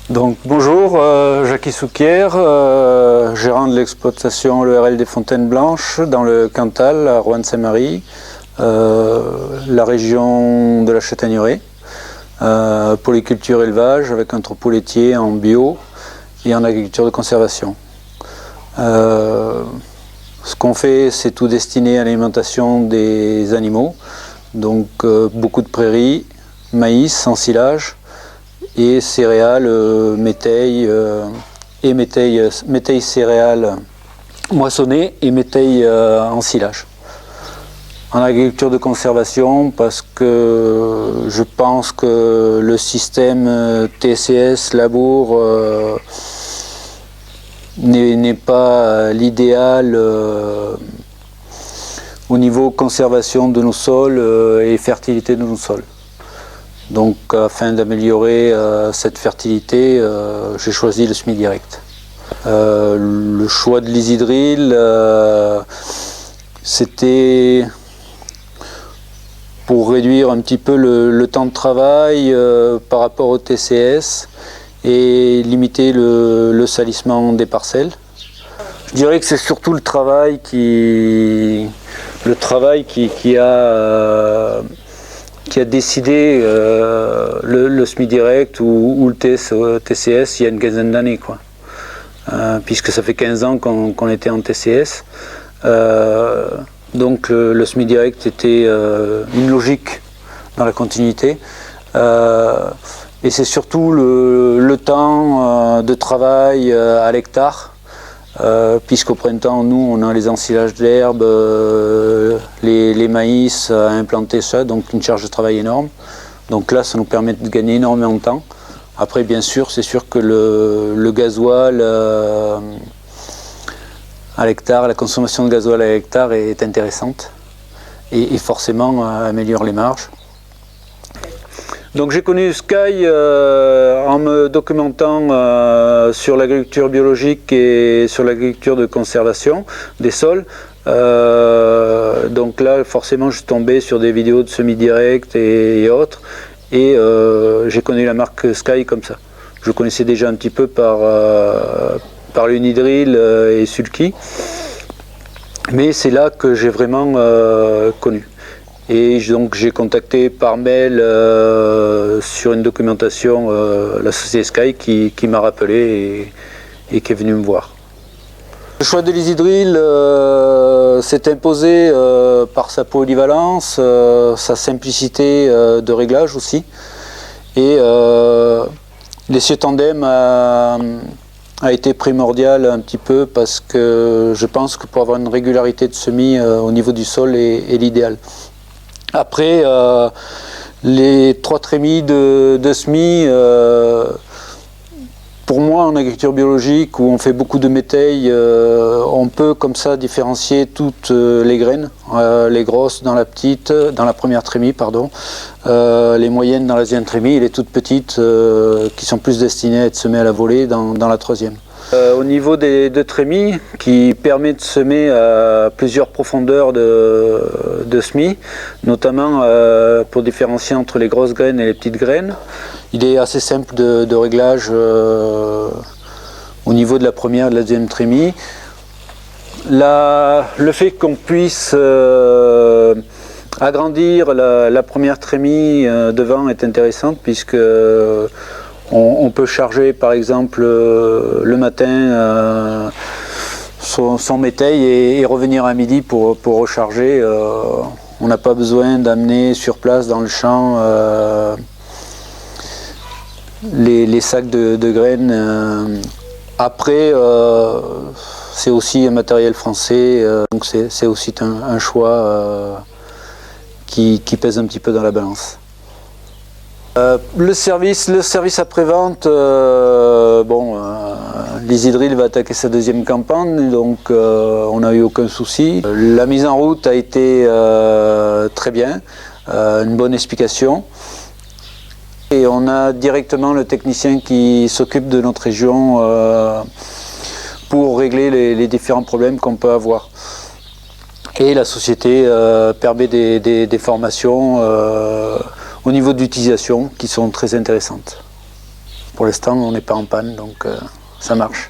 Donc bonjour, Jacques Souquier, gérant de l'exploitation l'ERL des Fontaines Blanches dans le Cantal, à Roanne-Saint-Marie, la région de la Châtaigneraie, polyculture élevage avec un troupeau laitier en bio et en agriculture de conservation. Ce qu'on fait, c'est tout destiné à l'alimentation des animaux, donc beaucoup de prairies, maïs, ensilage, et céréales, métailles et métailles céréales moissonnées et métailles en silage. En agriculture de conservation, parce que je pense que le système TCS labour n'est pas l'idéal au niveau conservation de nos sols et fertilité de nos sols. Donc afin d'améliorer cette fertilité, j'ai choisi le semis direct. Le choix de l'Isidril, c'était pour réduire un petit peu le temps de travail par rapport au TCS et limiter le salissement des parcelles. Je dirais que c'est surtout le travail qui a décidé le SMI direct ou le TCS il y a une quinzaine d'années, puisque ça fait 15 ans qu'on était en TCS. Donc le SMI direct était une logique dans la continuité. Et c'est surtout le temps de travail à l'hectare. Puisqu'au printemps, nous, on a les ensilages d'herbe, les maïs à implanter ça, donc une charge de travail énorme. Donc là, ça nous permet de gagner énormément de temps. Après, bien sûr, c'est sûr que le gasoil à l'hectare, la consommation de gasoil à l'hectare est intéressante et forcément améliore les marges. Donc j'ai connu Sky en me documentant sur l'agriculture biologique et sur l'agriculture de conservation des sols. Donc là forcément je suis tombé sur des vidéos de semi-direct et autres, et j'ai connu la marque Sky comme ça. Je connaissais déjà un petit peu par l'Unidril et Sulky, mais c'est là que j'ai vraiment connu. Et donc j'ai contacté par mail sur une documentation la société Sky qui m'a rappelé et qui est venue me voir. Le choix de l'Isidril s'est imposé par sa polyvalence, sa simplicité de réglage aussi. Et l'essieu tandem a été primordial un petit peu parce que je pense que pour avoir une régularité de semis au niveau du sol est l'idéal. Après, les 3 trémies de semis, pour moi en agriculture biologique où on fait beaucoup de métailles, on peut comme ça différencier toutes les graines, les grosses dans la première trémie, pardon, les moyennes dans la deuxième trémie et les toutes petites qui sont plus destinées à être semées à la volée dans la troisième. Au niveau des 2 trémies, qui permet de semer à plusieurs profondeurs de semis, notamment pour différencier entre les grosses graines et les petites graines. Il est assez simple de réglage au niveau de la première et de la deuxième trémie. Le fait qu'on puisse agrandir la première trémie devant est intéressant, puisque on peut charger par exemple le matin son métail et revenir à midi pour recharger. On n'a pas besoin d'amener sur place dans le champ les sacs de graines. Après, c'est aussi un matériel français, donc c'est aussi un choix qui pèse un petit peu dans la balance. Le service après-vente, l'Isidril va attaquer sa deuxième campagne, donc on n'a eu aucun souci. La mise en route a été très bien, une bonne explication. Et on a directement le technicien qui s'occupe de notre région pour régler les différents problèmes qu'on peut avoir. Et la société permet des formations au niveau d'utilisation qui sont très intéressantes. Pour l'instant, on n'est pas en panne, donc ça marche.